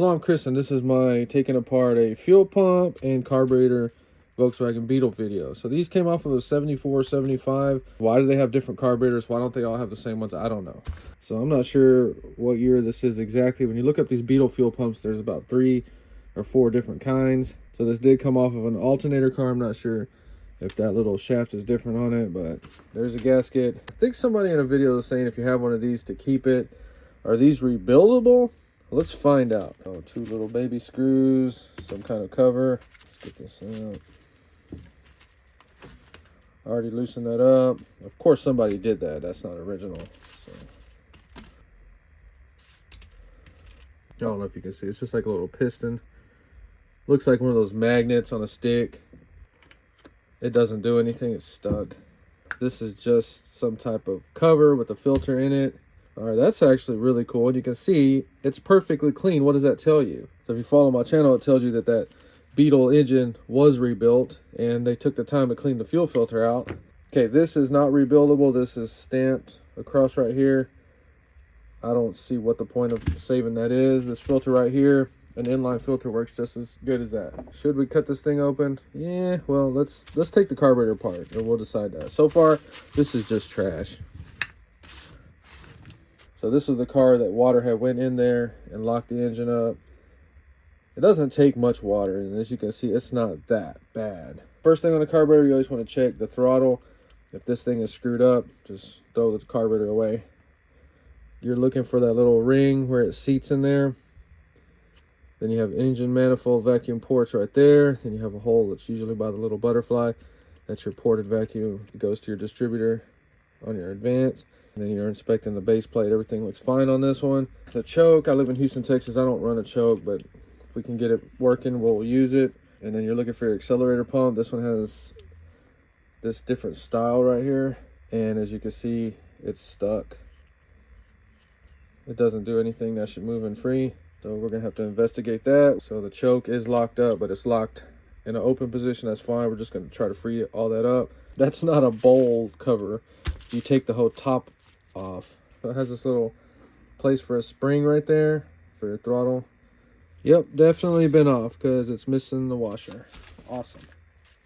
Hello, I'm Chris, and this is my taking apart a fuel pump and carburetor Volkswagen Beetle video. So these came off of a 74, 75. Why do they have different carburetors? Why don't they all have the same ones? I don't know. So I'm not sure what year this is exactly. When you look up these Beetle fuel pumps, there's about 3 or 4 different kinds. So this did come off of an alternator car. I'm not sure if that little shaft is different on it, but there's a gasket. I think somebody in a video was saying if you have one of these to keep it. Are these rebuildable? Let's find out. Oh, 2 little baby screws, some kind of cover. Let's get this out. Already loosened that up. Of course somebody did that. That's not original. So I don't know if you can see. It's just like a little piston. Looks like one of those magnets on a stick. It doesn't do anything. It's stuck. This is just some type of cover with a filter in it. All right, that's actually really cool. And you can see it's perfectly clean. What does that tell you? So if you follow my channel, it tells you that that Beetle engine was rebuilt and they took the time to clean the fuel filter out. Okay, this is not rebuildable. This is stamped across right here. I don't see what the point of saving that is. This filter right here, an inline filter, works just as good as that. Should we cut this thing open? Yeah, well, let's take the carburetor apart and we'll decide that. So far, this is just trash. So this is the car that water had went in there and locked the engine up. It doesn't take much water, and as you can see, it's not that bad. First thing on the carburetor, you always want to check the throttle. If this thing is screwed up, just throw the carburetor away. You're looking for that little ring where it seats in there. Then you have engine manifold vacuum ports right there. Then you have a hole that's usually by the little butterfly. That's your ported vacuum. It goes to your distributor on your Advance. And then you're inspecting the base plate. Everything looks fine on this one. The choke, I live in Houston, Texas. I don't run a choke, but if we can get it working, we'll use it. And then you're looking for your accelerator pump. This one has this different style right here. And as you can see, it's stuck. It doesn't do anything. That should move in free. So we're gonna have to investigate that. So the choke is locked up, but it's locked in an open position. That's fine. We're just gonna try to free all that up. That's not a bowl cover. You take the whole top off. It has this little place for a spring right there for your throttle. Yep, definitely been off because it's missing the washer. Awesome.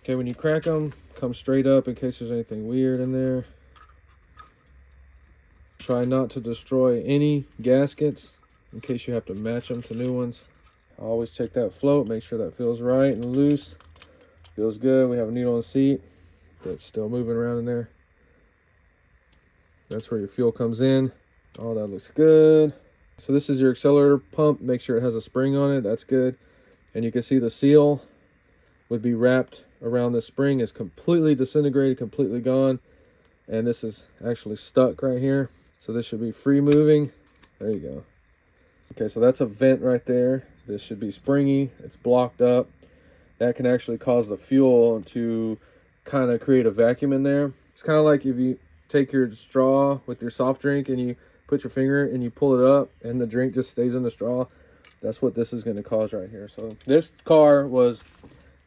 Okay, when you crack them, come straight up in case there's anything weird in there. Try not to destroy any gaskets in case you have to match them to new ones. Always check that float, make sure that feels right and loose. Feels good. We have a needle on the seat that's still moving around in there. That's where your fuel comes in. Oh, that looks good. So this is your accelerator pump. Make sure it has a spring on it. That's good. And you can see the seal would be wrapped around the spring. It's completely disintegrated, completely gone. And this is actually stuck right here. So this should be free moving. There you go. Okay, so that's a vent right there. This should be springy. It's blocked up. That can actually cause the fuel to kind of create a vacuum in there. It's kind of like if you take your straw with your soft drink and you put your finger and you pull it up and the drink just stays in the straw. That's what this is going to cause right here. So this car was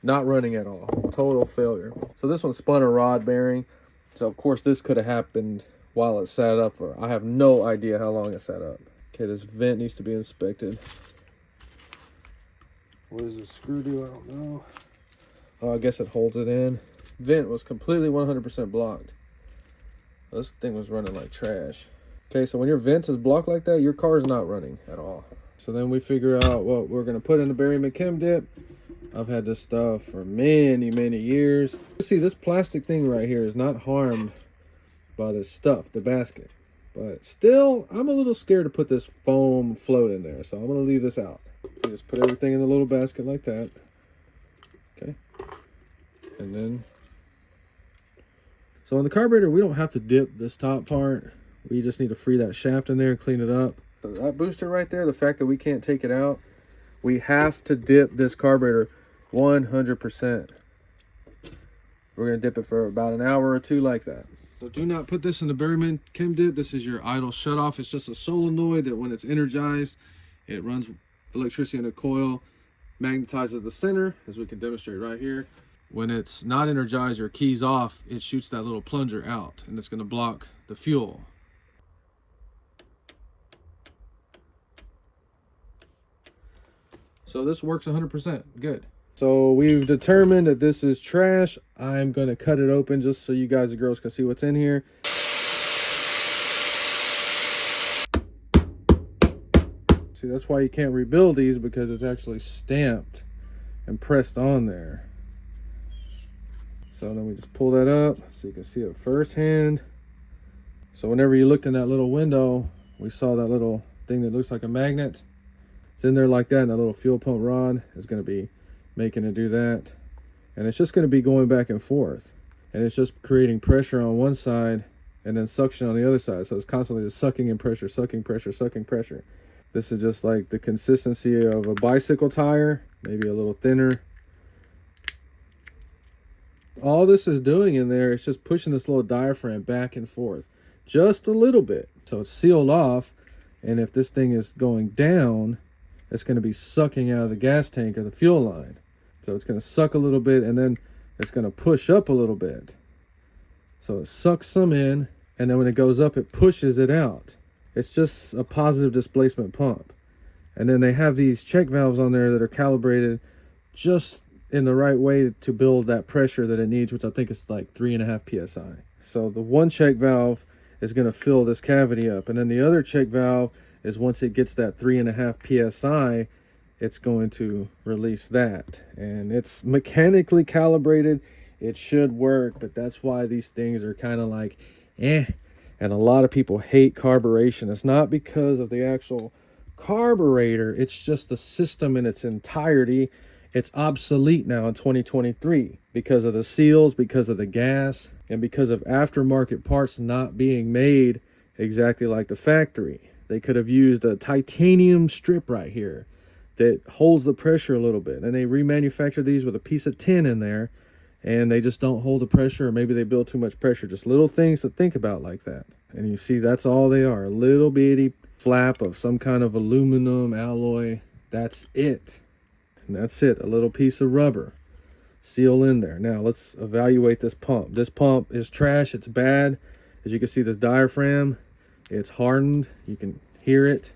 not running at all. Total failure. So this one spun a rod bearing. So of course this could have happened while it sat up for, I have no idea how long it sat up. Okay, this vent needs to be inspected. What does this screw do? I don't know. Oh, I guess it holds it in. Vent was completely 100% blocked. This thing was running like trash. Okay, so when your vent is blocked like that, your car is not running at all. So then we figure out what we're gonna put in the Barry McKim dip. I've had this stuff for many, many years. See, this plastic thing right here is not harmed by this stuff, the basket. But still, I'm a little scared to put this foam float in there, so I'm gonna leave this out. You just put everything in the little basket like that. Okay, and then, so on the carburetor, we don't have to dip this top part. We just need to free that shaft in there and clean it up. So that booster right there, the fact that we can't take it out, we have to dip this carburetor 100%. We're gonna dip it for about an hour or 2 like that. So do not put this in the Barry McKim dip. This is your idle shutoff. It's just a solenoid that when it's energized, it runs electricity in a coil, magnetizes the center, as we can demonstrate right here. When it's not energized or keys off, it shoots that little plunger out, and it's gonna block the fuel. So this works 100%. Good. So we've determined that this is trash. I'm going to cut it open just so you guys and girls can see what's in here. See, that's why you can't rebuild these, because it's actually stamped and pressed on there. So then we just pull that up so you can see it firsthand. So whenever you looked in that little window, we saw that little thing that looks like a magnet. It's in there like that, and that little fuel pump rod is going to be making it do that. And it's just going to be going back and forth. And it's just creating pressure on one side and then suction on the other side. So it's constantly just sucking in pressure, sucking pressure, sucking pressure. This is just like the consistency of a bicycle tire, maybe a little thinner. All this is doing in there is just pushing this little diaphragm back and forth just a little bit. So it's sealed off, and if this thing is going down, it's going to be sucking out of the gas tank or the fuel line. So it's going to suck a little bit, and then it's going to push up a little bit. So it sucks some in, and then when it goes up, it pushes it out. It's just a positive displacement pump. And then they have these check valves on there that are calibrated just in the right way to build that pressure that it needs, which I think is like 3.5 psi. So the one check valve is going to fill this cavity up, and then the other check valve is once it gets that 3.5 psi, it's going to release that. And it's mechanically calibrated. It should work, but that's why these things are kind of like and a lot of people hate carburation. It's not because of the actual carburetor, it's just the system in its entirety. It's obsolete now in 2023 because of the seals, because of the gas, and because of aftermarket parts not being made exactly like the factory. They could have used a titanium strip right here that holds the pressure a little bit, and they remanufacture these with a piece of tin in there, and they just don't hold the pressure, or maybe they build too much pressure. Just little things to think about like that. And you see, that's all they are, a little bitty flap of some kind of aluminum alloy. That's it. And that's it, a little piece of rubber seal in there. Now let's evaluate this pump. This pump is trash. It's bad. As you can see, this diaphragm, it's hardened. You can hear it.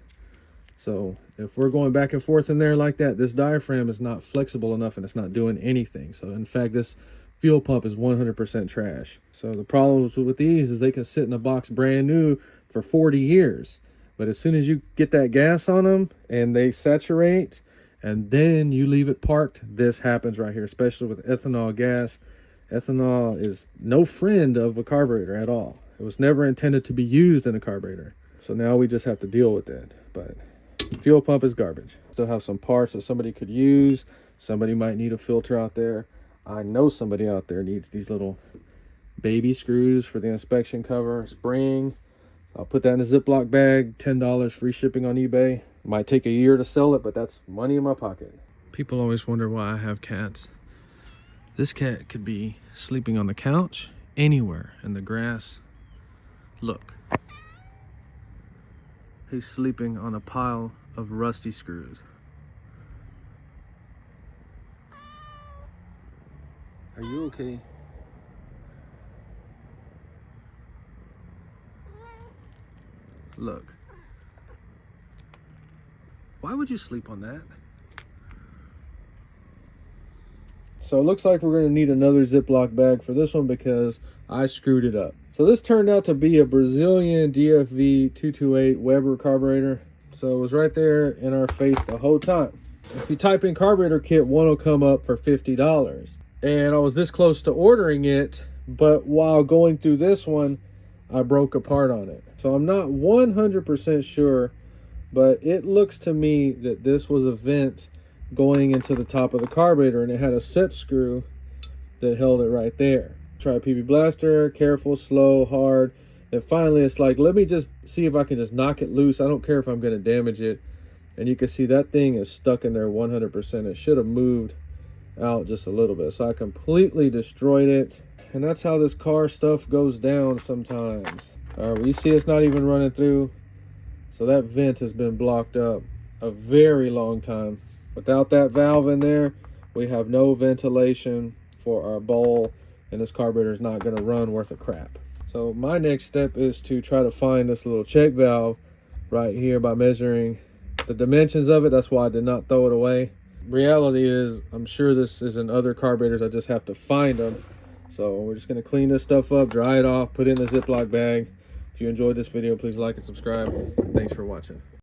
So if we're going back and forth in there like that, this diaphragm is not flexible enough, and it's not doing anything. So in fact, this fuel pump is 100% trash. So the problems with these is they can sit in a box brand new for 40 years. But as soon as you get that gas on them and they saturate, and then you leave it parked, this happens right here, especially with ethanol gas. Ethanol is no friend of a carburetor at all. It was never intended to be used in a carburetor. So now we just have to deal with it. But fuel pump is garbage. Still have some parts that somebody could use. Somebody might need a filter out there. I know somebody out there needs these little baby screws for the inspection cover, spring. I'll put that in a Ziploc bag, $10 free shipping on eBay. Might take a year to sell it, but that's money in my pocket. People always wonder why I have cats. This cat could be sleeping on the couch, anywhere, in the grass. Look. He's sleeping on a pile of rusty screws. Are you okay? Look. Why would you sleep on that? So it looks like we're going to need another Ziploc bag for this one because I screwed it up. So this turned out to be a Brazilian DFV 228 Weber carburetor. So it was right there in our face the whole time. If you type in carburetor kit, one will come up for $50. And I was this close to ordering it, but while going through this one, I broke a part on it. So I'm not 100% sure, but it looks to me that this was a vent going into the top of the carburetor, and it had a set screw that held it right there. Try PB blaster, careful, slow, hard. And finally it's like, let me just see if I can just knock it loose. I don't care if I'm going to damage it. And you can see that thing is stuck in there 100%. It should have moved out just a little bit. So I completely destroyed it. And that's how this car stuff goes down sometimes. All right, you see it's not even running through. So that vent has been blocked up a very long time. Without that valve in there, we have no ventilation for our bowl, and this carburetor is not going to run worth a crap. So my next step is to try to find this little check valve right here by measuring the dimensions of it. That's why I did not throw it away. reality is, I'm sure this is in other carburetors. I just have to find them. So we're just going to clean this stuff up, dry it off, put it in a Ziploc bag. If you enjoyed this video, please like and subscribe. Thanks for watching.